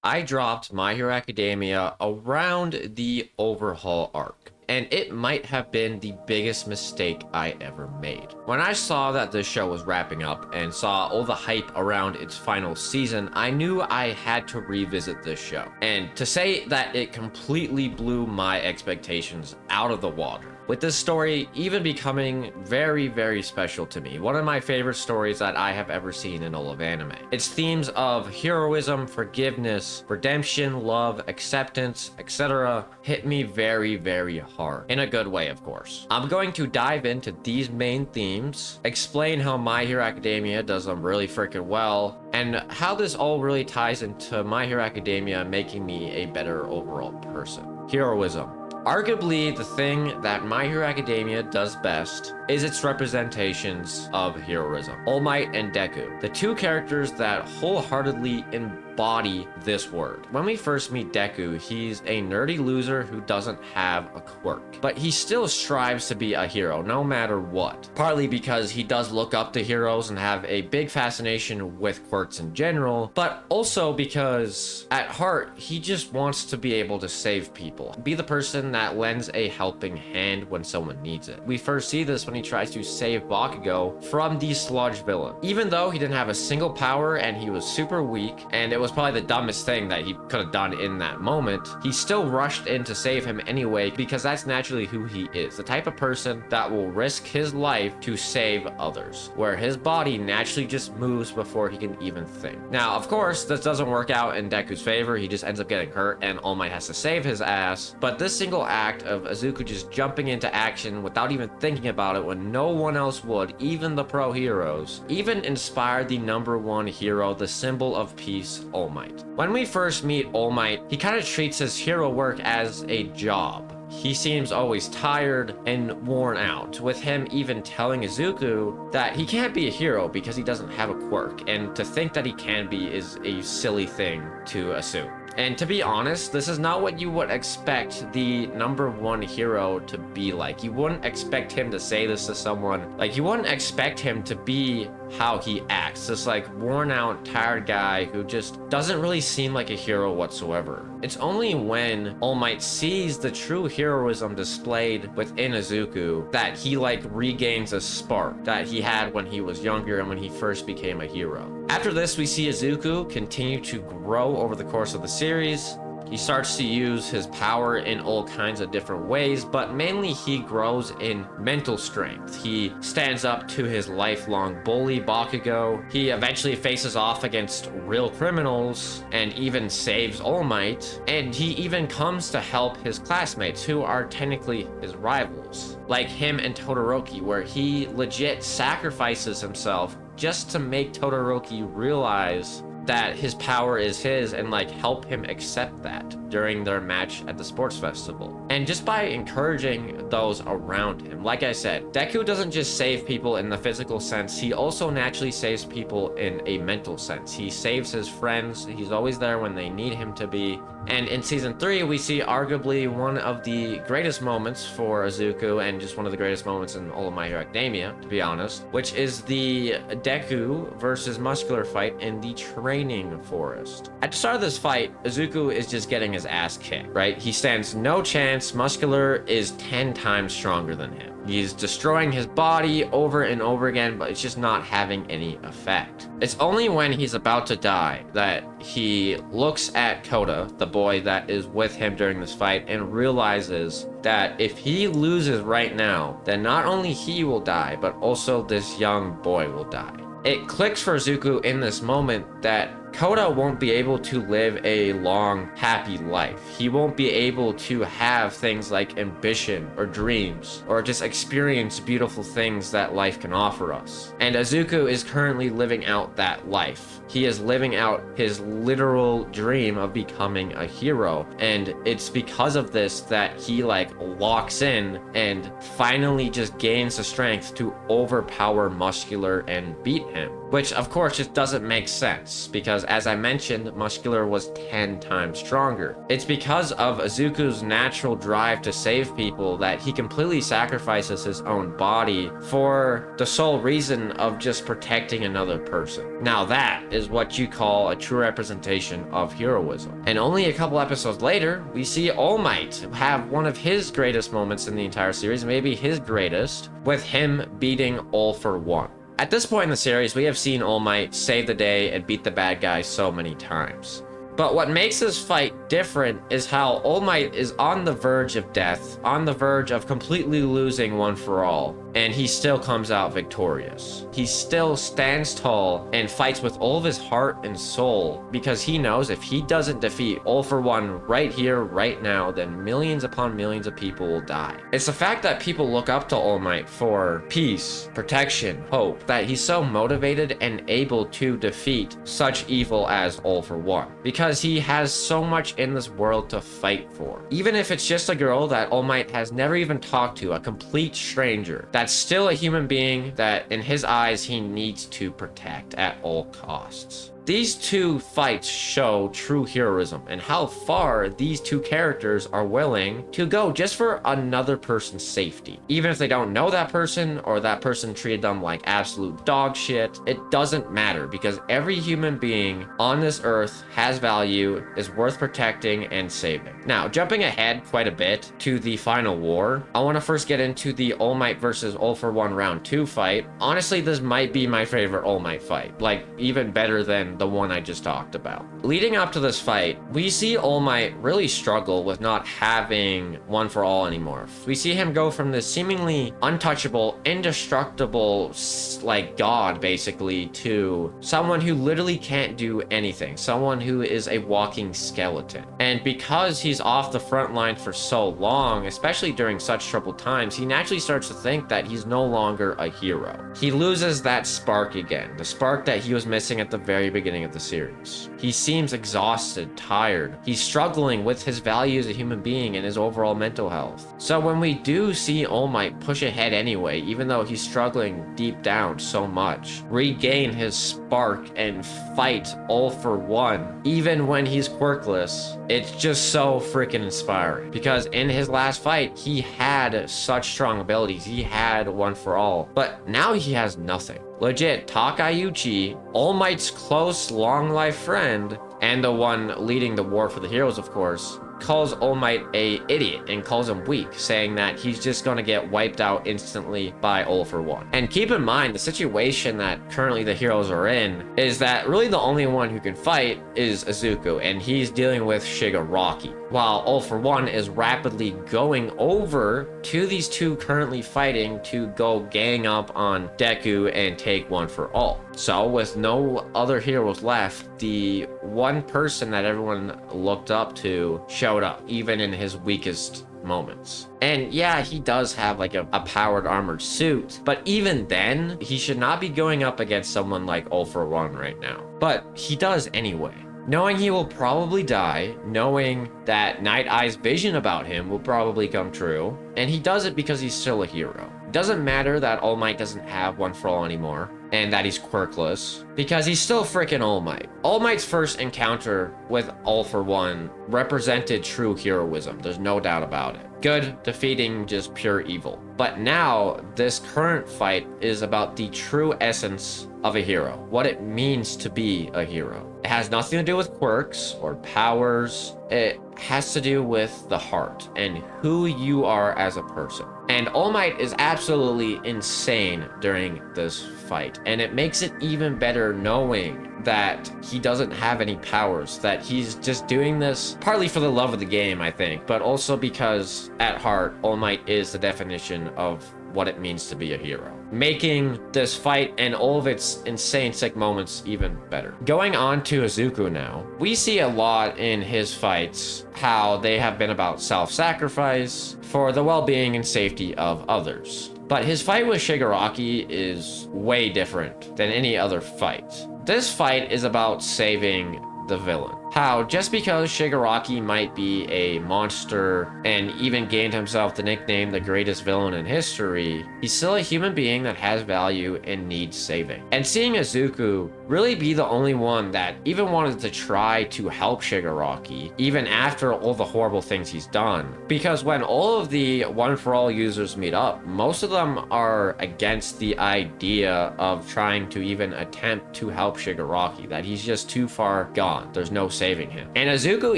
I dropped My Hero Academia around the overhaul arc, and it might have been the biggest mistake I ever made. When I saw that the show was wrapping up and saw all the hype around its final season, I knew I had to revisit this show. And to say that it completely blew my expectations out of the water, with this story even becoming very, very special to me. One of my favorite stories that I have ever seen in all of anime. Its themes of heroism, forgiveness, redemption, love, acceptance, etc. hit me very, very hard. In a good way, of course. I'm going to dive into these main themes, explain how My Hero Academia does them really freaking well, and how this all really ties into My Hero Academia making me a better overall person. Heroism. Arguably, the thing that My Hero Academia does best is its representations of heroism. All Might and Deku, the two characters that wholeheartedly embody this word. When we first meet Deku, he's a nerdy loser who doesn't have a quirk, but he still strives to be a hero no matter what. Partly because he does look up to heroes and have a big fascination with quirks in general, but also because at heart, he just wants to be able to save people, be the person that lends a helping hand when someone needs it. We first see this when he tries to save Bakugo from the sludge villain. Even though he didn't have a single power and he was super weak, and it was probably the dumbest thing that he could have done in that moment, he still rushed in to save him anyway because that's naturally who he is. The type of person that will risk his life to save others, where his body naturally just moves before he can even think. Now, of course, this doesn't work out in Deku's favor. He just ends up getting hurt and All Might has to save his ass. But this single act of Izuku just jumping into action without even thinking about it when no one else would, even the pro heroes, even inspired the #1 hero, the symbol of peace, All Might. When we first meet All Might, he kind of treats his hero work as a job. He seems always tired and worn out, with him even telling Izuku that he can't be a hero because he doesn't have a quirk, and to think that he can be is a silly thing to assume. And to be honest, this is not what you would expect the #1 hero to be like. You wouldn't expect him to say this to someone. Like, you wouldn't expect him to be how he acts. This like worn out, tired guy who just doesn't really seem like a hero whatsoever. It's only when All Might sees the true heroism displayed within Izuku that he like regains a spark that he had when he was younger and when he first became a hero. After this, we see Izuku continue to grow over the course of the series. He starts to use his power in all kinds of different ways, but mainly he grows in mental strength. He stands up to his lifelong bully, Bakugo. He eventually faces off against real criminals and even saves All Might. And he even comes to help his classmates, who are technically his rivals, like him and Todoroki, where he legit sacrifices himself just to make Todoroki realize that his power is his and like help him accept that during their match at the sports festival. And just by encouraging those around him, like I said, Deku doesn't just save people in the physical sense, he also naturally saves people in a mental sense. He saves his friends, he's always there when they need him to be. And in season 3, we see arguably one of the greatest moments for Izuku and just one of the greatest moments in all of My Hero Academia, to be honest, which is the Deku versus Muscular fight in the training forest. At the start of this fight, Izuku is just getting his ass kicked, right? He stands no chance. Muscular is 10 times stronger than him. He's destroying his body over and over again, but it's just not having any effect. It's only when he's about to die that he looks at Kota, the boy that is with him during this fight, and realizes that if he loses right now, then not only he will die, but also this young boy will die. It clicks for Izuku in this moment that Kota won't be able to live a long, happy life. He won't be able to have things like ambition or dreams or just experience beautiful things that life can offer us. And Izuku is currently living out that life. He is living out his literal dream of becoming a hero. And it's because of this that he like locks in and finally just gains the strength to overpower Muscular and beat him. Which of course just doesn't make sense because as I mentioned, Muscular was 10 times stronger. It's because of Izuku's natural drive to save people that he completely sacrifices his own body for the sole reason of just protecting another person. Now that is what you call a true representation of heroism. And only a couple episodes later, we see All Might have one of his greatest moments in the entire series, maybe his greatest, with him beating All for One. At this point in the series, we have seen All Might save the day and beat the bad guy so many times. But what makes this fight different is how All Might is on the verge of death, on the verge of completely losing One for All, and he still comes out victorious. He still stands tall and fights with all of his heart and soul because he knows if he doesn't defeat All for One right here, right now, then millions upon millions of people will die. It's the fact that people look up to All Might for peace, protection, hope, that he's so motivated and able to defeat such evil as All for One. Because he has so much in this world to fight for. Even if it's just a girl that All Might has never even talked to, a complete stranger, that's still a human being that in his eyes he needs to protect at all costs. These two fights show true heroism and how far these two characters are willing to go just for another person's safety. Even if they don't know that person or that person treated them like absolute dog shit, it doesn't matter because every human being on this earth has value, is worth protecting and saving. Now, jumping ahead quite a bit to the final war, I want to first get into the All Might versus All for One round 2 fight. Honestly, this might be my favorite All Might fight, like even better than the one I just talked about. Leading up to this fight, we see All Might really struggle with not having One for All anymore. We see him go from this seemingly untouchable, indestructible, like god basically, to someone who literally can't do anything, someone who is a walking skeleton. And because he's off the front line for so long, especially during such troubled times, he naturally starts to think that he's no longer a hero. He loses that spark again, the spark that he was missing at the very beginning of the series. He seems exhausted, tired. He's struggling with his value as a human being and his overall mental health. So when we do see All Might push ahead anyway, even though he's struggling deep down so much, regain his spark and fight All for One, even when he's quirkless, it's just so freaking inspiring. Because in his last fight, he had such strong abilities. He had One for All, but now he has nothing. Legit, Takayuchi, All Might's close, long-life friend, and the one leading the war for the heroes, of course, calls All Might a idiot and calls him weak, saying that he's just gonna get wiped out instantly by All for One. And keep in mind, the situation that currently the heroes are in is that really the only one who can fight is Izuku, and he's dealing with Shigaraki, while All for One is rapidly going over to these two currently fighting to go gang up on Deku and take One for All. So with no other heroes left, the one person that everyone looked up to showed up, even in his weakest moments. And yeah, he does have like a powered armored suit, but even then, he should not be going up against someone like All for One right now. But he does anyway. Knowing he will probably die, knowing that Night Eye's vision about him will probably come true, and he does it because he's still a hero. It doesn't matter that All Might doesn't have One for All anymore, and that he's quirkless, because he's still freaking All Might. All Might's first encounter with All for One represented true heroism, there's no doubt about it. Good defeating just pure evil. But now, this current fight is about the true essence of a hero, what it means to be a hero. It has nothing to do with quirks or powers. It has to do with the heart and who you are as a person. And All Might is absolutely insane during this fight, and it makes it even better knowing that he doesn't have any powers, that he's just doing this partly for the love of the game, I think, but also because at heart, All Might is the definition of what it means to be a hero, making this fight and all of its insane sick moments even better. Going on to Izuku now, we see a lot in his fights how they have been about self-sacrifice for the well-being and safety of others. But his fight with Shigaraki is way different than any other fight. This fight is about saving the villain. How just because Shigaraki might be a monster and even gained himself the nickname the greatest villain in history, he's still a human being that has value and needs saving. And seeing Izuku really be the only one that even wanted to try to help Shigaraki, even after all the horrible things he's done. Because when all of the One For All users meet up, most of them are against the idea of trying to even attempt to help Shigaraki, that he's just too far gone. There's no saving him. And Izuku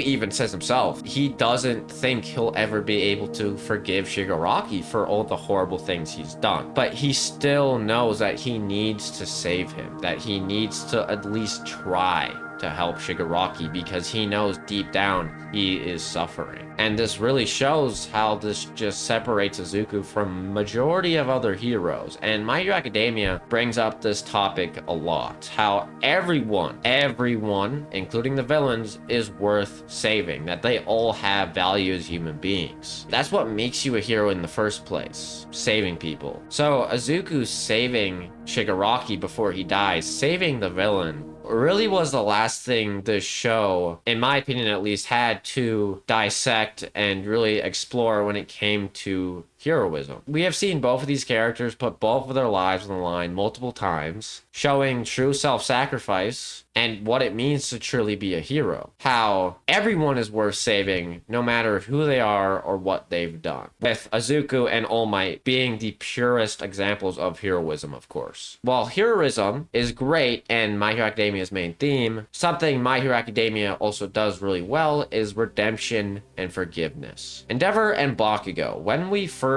even says himself, he doesn't think he'll ever be able to forgive Shigaraki for all the horrible things he's done. But he still knows that he needs to save him, that he needs to at least try to help Shigaraki because he knows deep down he is suffering. And this really shows how this just separates Izuku from majority of other heroes. And My Hero Academia brings up this topic a lot, how everyone, including the villains, is worth saving, that they all have value as human beings. That's what makes you a hero in the first place, saving people. So Izuku saving Shigaraki before he dies, saving the villain, really was the last thing this show, in my opinion at least, had to dissect and really explore when it came to heroism. We have seen both of these characters put both of their lives on the line multiple times, showing true self-sacrifice and what it means to truly be a hero. How everyone is worth saving, no matter who they are or what they've done. With Izuku and All Might being the purest examples of heroism, of course. While heroism is great and My Hero Academia's main theme, something My Hero Academia also does really well is redemption and forgiveness. Endeavor and Bakugo, when we first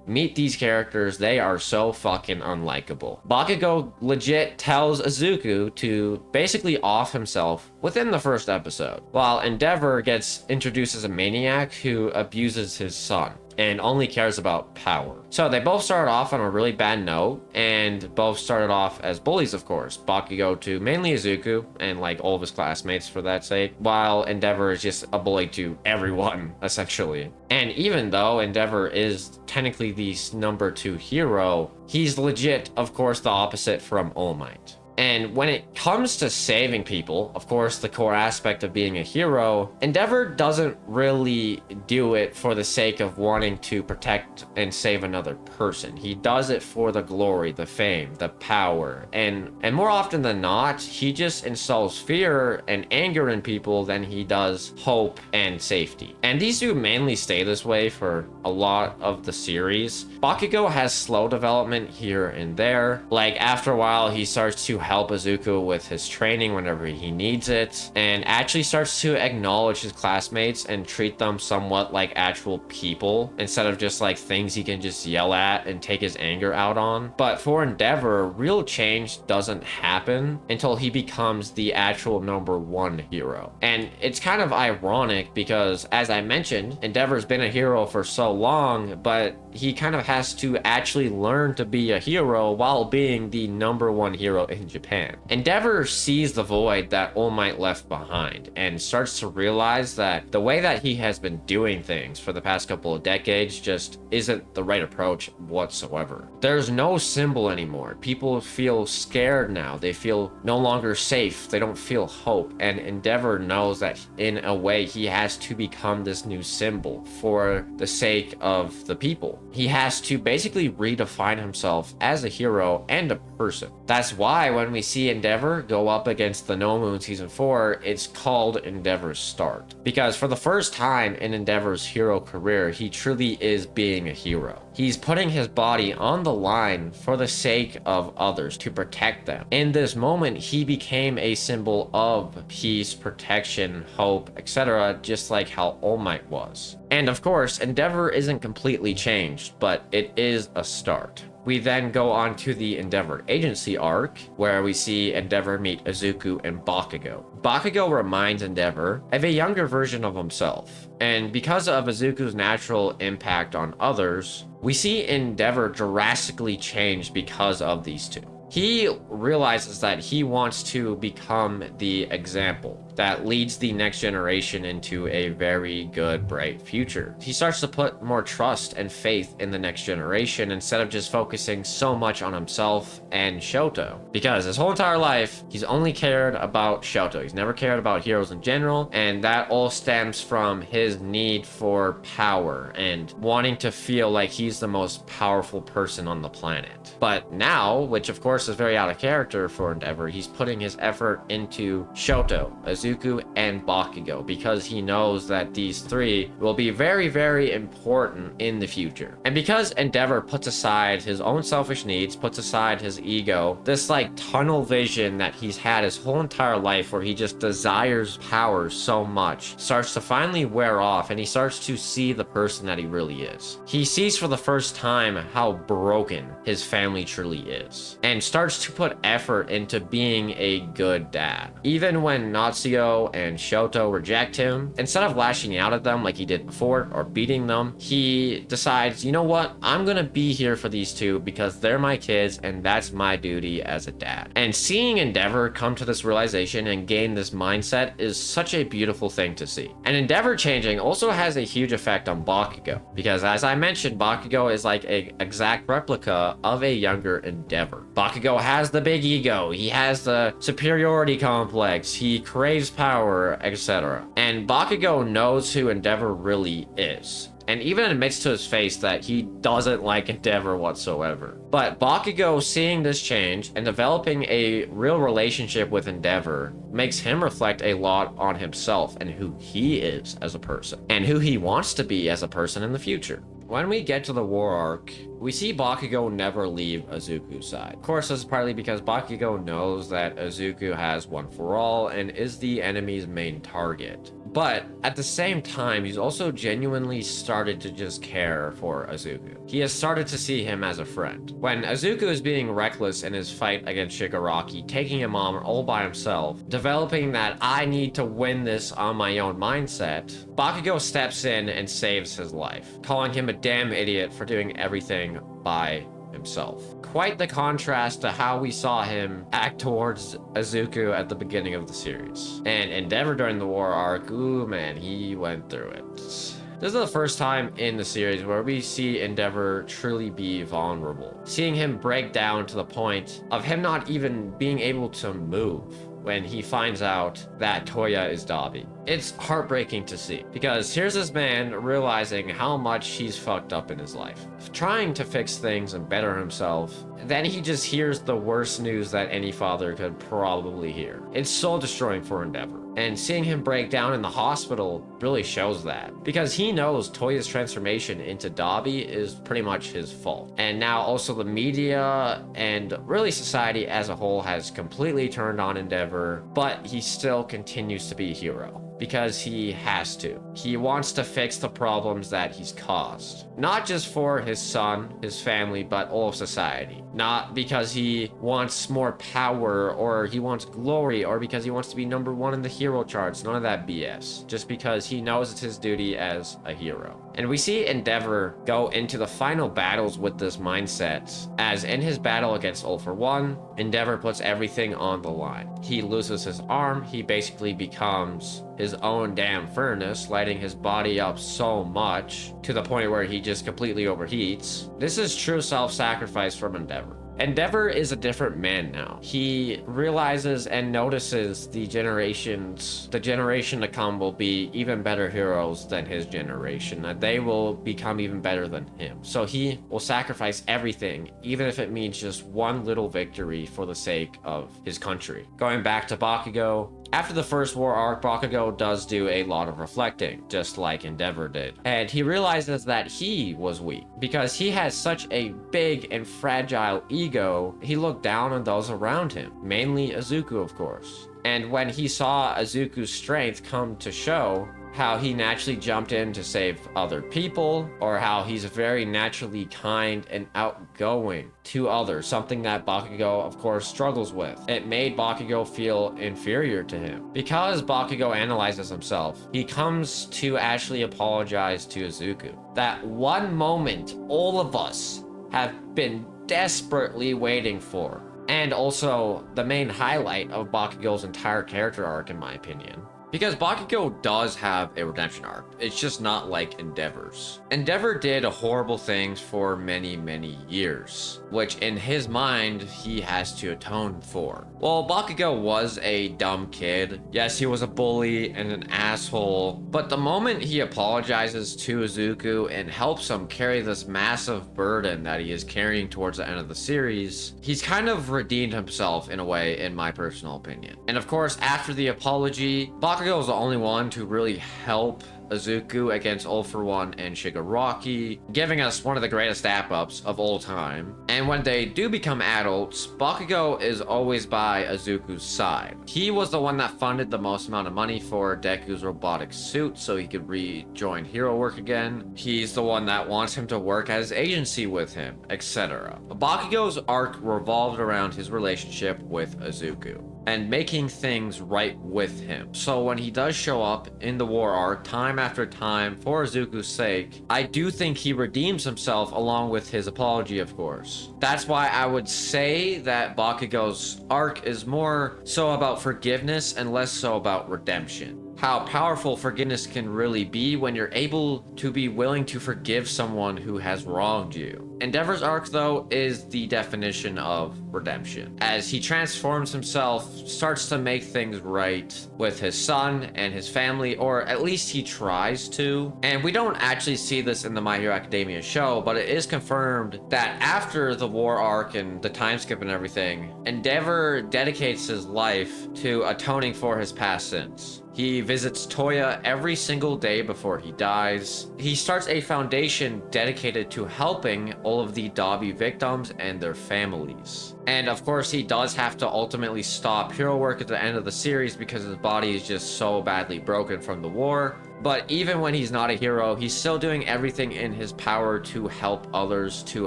meet these characters, they are so fucking unlikable. Bakugo legit tells Izuku to basically off himself within the first episode, while Endeavor gets introduced as a maniac who abuses his son and only cares about power. So they both started off on a really bad note, and both started off as bullies, of course. Bakugo to mainly Izuku and like all of his classmates for that sake, while Endeavor is just a bully to everyone, essentially. And even though Endeavor is technically the number 2 hero, he's legit, of course, the opposite from All Might. And when it comes to saving people, of course, the core aspect of being a hero, Endeavor doesn't really do it for the sake of wanting to protect and save another person. He does it for the glory, the fame, the power, and more often than not, he just instills fear and anger in people than he does hope and safety. And these two mainly stay this way for a lot of the series. Bakugo has slow development here and there. Like, after a while, he starts to help Izuku with his training whenever he needs it, and actually starts to acknowledge his classmates and treat them somewhat like actual people instead of just like things he can just yell at and take his anger out on. But for Endeavor, real change doesn't happen until he becomes the actual number 1 hero. And it's kind of ironic because, as I mentioned, Endeavor's been a hero for so long, but he kind of has to actually learn to be a hero while being the number 1 hero in Japan. Endeavor sees the void that All Might left behind and starts to realize that the way that he has been doing things for the past couple of decades just isn't the right approach whatsoever. There's no symbol anymore. People feel scared now. They feel no longer safe. They don't feel hope. And Endeavor knows that in a way he has to become this new symbol for the sake of the people. He has to basically redefine himself as a hero and a person. That's why when we see Endeavor go up against the No Moon Season 4, it's called Endeavor's Start. Because for the first time in Endeavor's hero career, he truly is being a hero. He's putting his body on the line for the sake of others, to protect them. In this moment, he became a symbol of peace, protection, hope, etc., just like how All Might was. And of course, Endeavor isn't completely changed, but it is a start. We then go on to the Endeavor Agency arc, where we see Endeavor meet Izuku and Bakugo. Bakugo reminds Endeavor of a younger version of himself, and because of Izuku's natural impact on others, we see Endeavor drastically change because of these two. He realizes that he wants to become the example. that leads the next generation into a very good, bright future. He starts to put more trust and faith in the next generation instead of just focusing so much on himself and Shoto. Because his whole entire life, he's only cared about Shoto. He's never cared about heroes in general, and that all stems from his need for power and wanting to feel like he's the most powerful person on the planet. But now, which of course is very out of character for Endeavor, he's putting his effort into Shoto, Izuku, and Bakugo because he knows that these three will be very, very important in the future. And because Endeavor puts aside his own selfish needs, puts aside his ego, this like tunnel vision that he's had his whole entire life where he just desires power so much starts to finally wear off, and he starts to see the person that he really is. He sees for the first time how broken his family truly is and starts to put effort into being a good dad. Even when Natsuo and Shoto reject him, instead of lashing out at them like he did before or beating them, he decides, you know what, I'm gonna be here for these two because they're my kids and that's my duty as a dad. And seeing Endeavor come to this realization and gain this mindset is such a beautiful thing to see. And Endeavor changing also has a huge effect on Bakugo because, as I mentioned, Bakugo is like an exact replica of a younger Endeavor. Bakugo has the big ego, he has the superiority complex, he craves power, etc. And Bakugo knows who Endeavor really is, and even admits to his face that he doesn't like Endeavor whatsoever. But Bakugo seeing this change and developing a real relationship with Endeavor makes him reflect a lot on himself and who he is as a person, and who he wants to be as a person in the future. When we get to the war arc, we see Bakugo never leave Izuku's side. Of course, this is partly because Bakugo knows that Izuku has one for all and is the enemy's main target. But at the same time, he's also genuinely started to just care for Izuku. He has started to see him as a friend. When Izuku is being reckless in his fight against Shigaraki, taking him on all by himself, developing that I need to win this on my own mindset, Bakugo steps in and saves his life, calling him a damn idiot for doing everything by himself. Quite the contrast to how we saw him act towards Izuku at the beginning of the series. And Endeavor during the war arc, ooh man, he went through it. This is the first time in the series where we see Endeavor truly be vulnerable. Seeing him break down to the point of him not even being able to move when he finds out that Toya is Dabi. It's heartbreaking to see, because here's this man realizing how much he's fucked up in his life, trying to fix things and better himself. Then he just hears the worst news that any father could probably hear. It's soul destroying for Endeavor. And seeing him break down in the hospital really shows that, because he knows Toya's transformation into Dabi is pretty much his fault. And now also the media and really society as a whole has completely turned on Endeavor, but he still continues to be a hero. Because he has to. He wants to fix the problems that he's caused. Not just for his son, his family, but all of society. Not because he wants more power or he wants glory or because he wants to be #1 in the hero charts. None of that BS. Just because he knows it's his duty as a hero. And we see Endeavor go into the final battles with this mindset, as in his battle against All For One, Endeavor puts everything on the line. He loses his arm, he basically becomes his own damn furnace, lighting his body up so much to the point where he just completely overheats. This is true self-sacrifice from Endeavor. Endeavor is a different man now. He realizes and notices the generation to come will be even better heroes than his generation, that they will become even better than him. So he will sacrifice everything, even if it means just one little victory for the sake of his country. Going back to Bakugo, after the first war arc, Bakugo does do a lot of reflecting, just like Endeavor did. And he realizes that he was weak. Because he has such a big and fragile ego, he looked down on those around him, mainly Izuku, of course. And when he saw Izuku's strength come to show, how he naturally jumped in to save other people, or how he's very naturally kind and outgoing to others, something that Bakugo, of course, struggles with. It made Bakugo feel inferior to him. Because Bakugo analyzes himself, he comes to actually apologize to Izuku. That one moment all of us have been desperately waiting for. And also the main highlight of Bakugo's entire character arc, in my opinion. Because Bakugo does have a redemption arc. It's just not like Endeavor's. Endeavor did horrible things for many, many years, which in his mind, he has to atone for. Well, Bakugo was a dumb kid. Yes, he was a bully and an asshole, but the moment he apologizes to Izuku and helps him carry this massive burden that he is carrying towards the end of the series, he's kind of redeemed himself in a way, in my personal opinion. And of course, after the apology, Bakugo is the only one to really help Izuku against All For One and Shigaraki, giving us one of the greatest step-ups of all time. And when they do become adults, Bakugo is always by Izuku's side. He was the one that funded the most amount of money for Deku's robotic suit so he could rejoin hero work again. He's the one that wants him to work as agency with him, etc. Bakugo's arc revolved around his relationship with Izuku and making things right with him. So when he does show up in the war arc time after time for Izuku's sake, I do think he redeems himself along with his apology, of course. That's why I would say that Bakugo's arc is more so about forgiveness and less so about redemption. How powerful forgiveness can really be when you're able to be willing to forgive someone who has wronged you. Endeavor's arc, though, is the definition of redemption. As he transforms himself, starts to make things right with his son and his family, or at least he tries to. And we don't actually see this in the My Hero Academia show, but it is confirmed that after the war arc and the time skip and everything, Endeavor dedicates his life to atoning for his past sins. He visits Toya every single day before he dies. He starts a foundation dedicated to helping all of the Dabi victims and their families. And of course, he does have to ultimately stop hero work at the end of the series because his body is just so badly broken from the war. But even when he's not a hero, he's still doing everything in his power to help others, to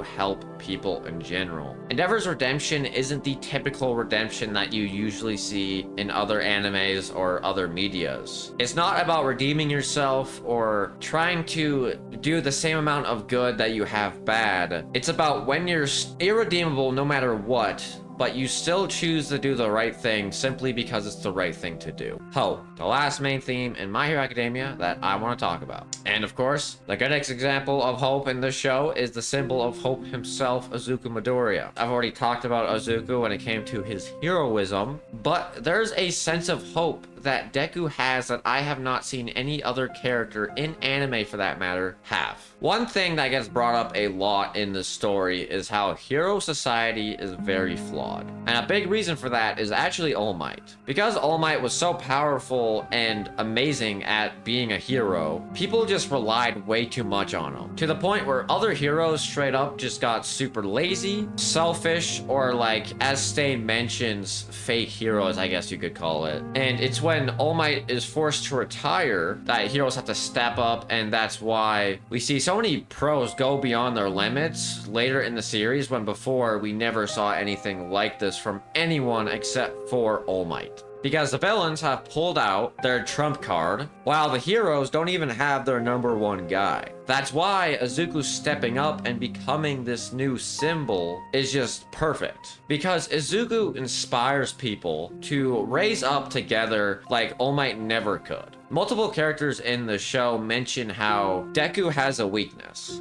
help people in general. Endeavor's redemption isn't the typical redemption that you usually see in other animes or other medias. It's not about redeeming yourself or trying to do the same amount of good that you have bad. It's about when you're irredeemable no matter what, but you still choose to do the right thing simply because it's the right thing to do. Hope, the last main theme in My Hero Academia that I want to talk about. And of course, the good example of hope in this show is the symbol of hope himself, Izuku Midoriya. I've already talked about Izuku when it came to his heroism, but there's a sense of hope that Deku has that I have not seen any other character in anime, for that matter, have. One thing that gets brought up a lot in this story is how hero society is very flawed. And a big reason for that is actually All Might. Because All Might was so powerful and amazing at being a hero, people just relied way too much on him. To the point where other heroes straight up just got super lazy, selfish, or like, as Stain mentions, fake heroes, I guess you could call it. And it's when All Might is forced to retire that heroes have to step up, and that's why we see so many pros go beyond their limits later in the series, when before we never saw anything like this from anyone except for All Might. Because the villains have pulled out their trump card, while the heroes don't even have their number one guy. That's why Izuku stepping up and becoming this new symbol is just perfect. Because Izuku inspires people to raise up together like All Might never could. Multiple characters in the show mention how Deku has a weakness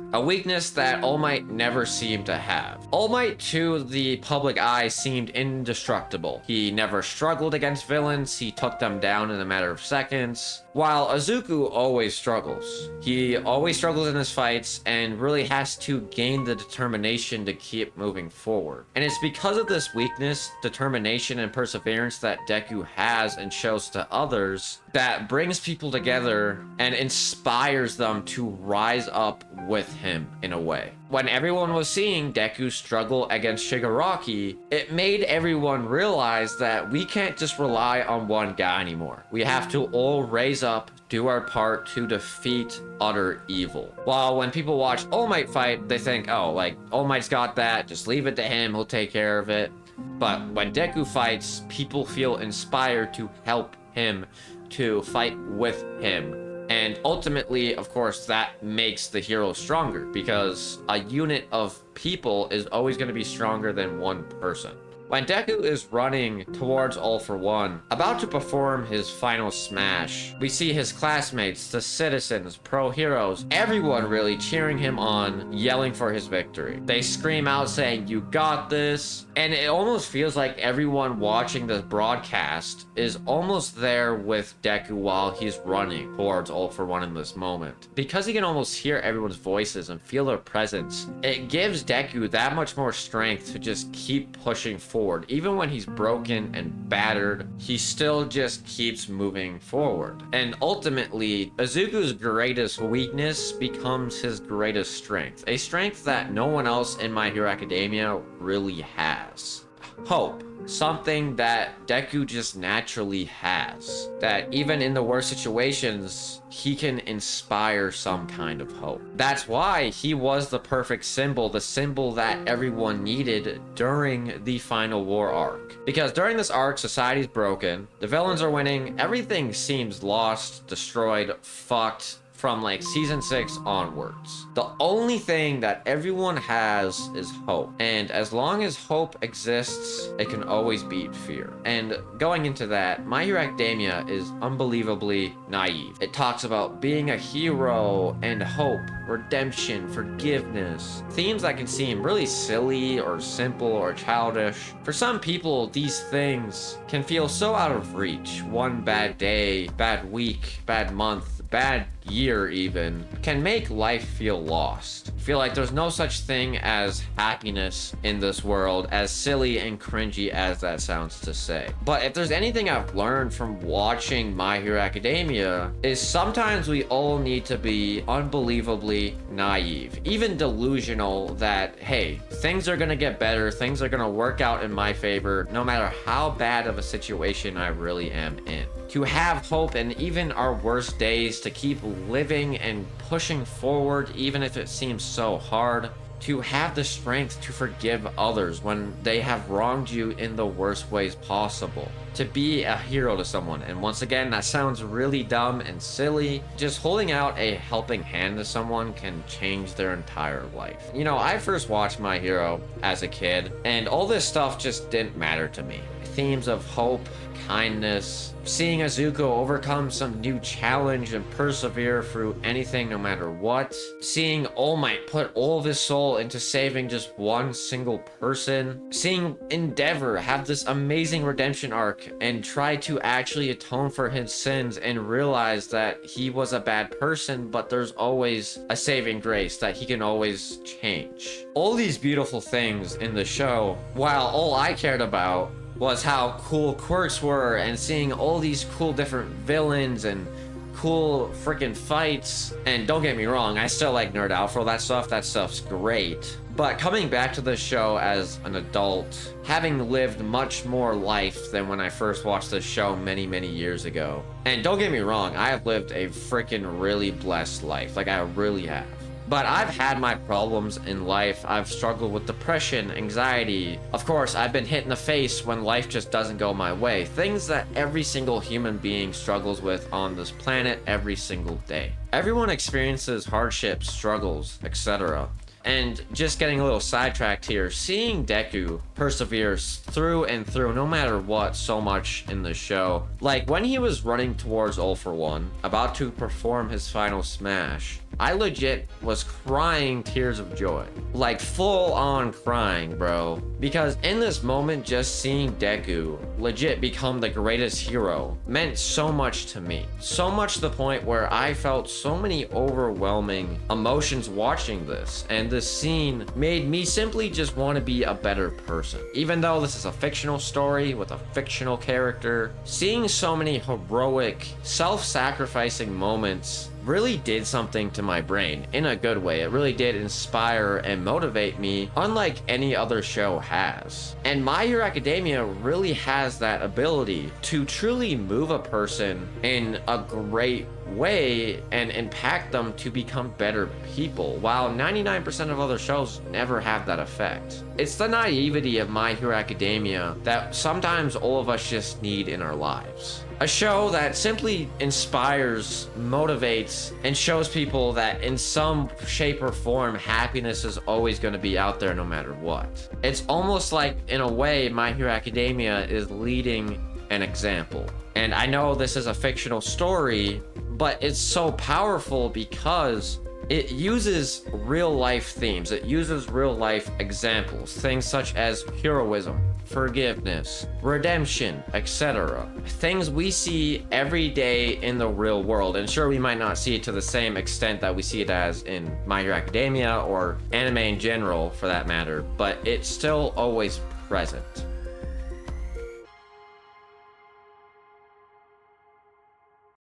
that All Might never seemed to have. All Might, to the public eye, seemed indestructible. He never struggled against villains, he took them down in a matter of seconds, while Izuku always struggles. He always struggles in his fights and really has to gain the determination to keep moving forward. And it's because of this weakness, determination, and perseverance that Deku has and shows to others that brings people together and inspires them to rise up with him in a way. When everyone was seeing Deku struggle against Shigaraki, it made everyone realize that we can't just rely on one guy anymore. We have to all raise up, do our part to defeat utter evil. While when people watch All Might fight, they think, oh, like, All Might's got that, just leave it to him, he'll take care of it. But when Deku fights, people feel inspired to help him, to fight with him. And ultimately, of course, that makes the hero stronger, because a unit of people is always going to be stronger than one person. When Deku is running towards All for One, about to perform his final smash, we see his classmates, the citizens, pro heroes, everyone really cheering him on, yelling for his victory. They scream out saying, "You got this." And it almost feels like everyone watching the broadcast is almost there with Deku while he's running towards All for One in this moment. Because he can almost hear everyone's voices and feel their presence, it gives Deku that much more strength to just keep pushing forward. Even when he's broken and battered, he still just keeps moving forward. And ultimately, Izuku's greatest weakness becomes his greatest strength. A strength that no one else in My Hero Academia really has. Hope. Something that Deku just naturally has. That even in the worst situations, he can inspire some kind of hope. That's why he was the perfect symbol, the symbol that everyone needed during the final war arc. Because during this arc, society's broken, the villains are winning, everything seems lost, destroyed, fucked, from like season 6 onwards. The only thing that everyone has is hope. And as long as hope exists, it can always beat fear. And going into that, My Hero Academia is unbelievably naive. It talks about being a hero and hope, redemption, forgiveness. Themes that can seem really silly or simple or childish. For some people, these things can feel so out of reach. One bad day, bad week, bad month, bad year even, can make life feel lost. Feel like there's no such thing as happiness in this world, as silly and cringy as that sounds to say. But if there's anything I've learned from watching My Hero Academia, is sometimes we all need to be unbelievably naive, even delusional that, hey, things are gonna get better, things are gonna work out in my favor, no matter how bad of a situation I really am in. To have hope in even our worst days, to keep living and pushing forward even if it seems so hard, to have the strength to forgive others when they have wronged you in the worst ways possible, to be a hero to someone. And once again, that sounds really dumb and silly. Just holding out a helping hand to someone can change their entire life. You know, I first watched My Hero as a kid, and all this stuff just didn't matter to me. Themes of hope, kindness, seeing Izuku overcome some new challenge and persevere through anything no matter what, seeing All Might put all of his soul into saving just one single person, seeing Endeavor have this amazing redemption arc and try to actually atone for his sins and realize that he was a bad person, but there's always a saving grace, that he can always change. All these beautiful things in the show, while all I cared about was how cool quirks were and seeing all these cool different villains and cool freaking fights. And don't get me wrong, I still like nerd out for all that stuff. That stuff's great. But coming back to this show as an adult, having lived much more life than when I first watched this show many, many years ago. And don't get me wrong, I have lived a freaking really blessed life. Like, I really have. But I've had my problems in life. I've struggled with depression, anxiety. Of course, I've been hit in the face when life just doesn't go my way. Things that every single human being struggles with on this planet every single day. Everyone experiences hardships, struggles, etc. And just getting a little sidetracked here, seeing Deku perseveres through and through, no matter what, so much in the show. Like, when he was running towards All for One, about to perform his final smash, I legit was crying tears of joy. Like, full on crying, bro. Because in this moment, just seeing Deku legit become the greatest hero meant so much to me. So much to the point where I felt so many overwhelming emotions watching this. And this scene made me simply just want to be a better person. Even though this is a fictional story with a fictional character, seeing so many heroic, self-sacrificing moments really did something to my brain in a good way. It really did inspire and motivate me, unlike any other show has. And My Hero Academia really has that ability to truly move a person in a great way and impact them to become better people, while 99% of other shows never have that effect. It's the naivety of My Hero Academia that sometimes all of us just need in our lives. A show that simply inspires, motivates, and shows people that in some shape or form, happiness is always going to be out there no matter what. It's almost like, in a way, My Hero Academia is leading an example. And I know this is a fictional story, but it's so powerful because it uses real life themes. It uses real life examples, things such as heroism, forgiveness, redemption, etc. Things we see every day in the real world. And sure, we might not see it to the same extent that we see it as in My Hero Academia or anime in general for that matter, but it's still always present.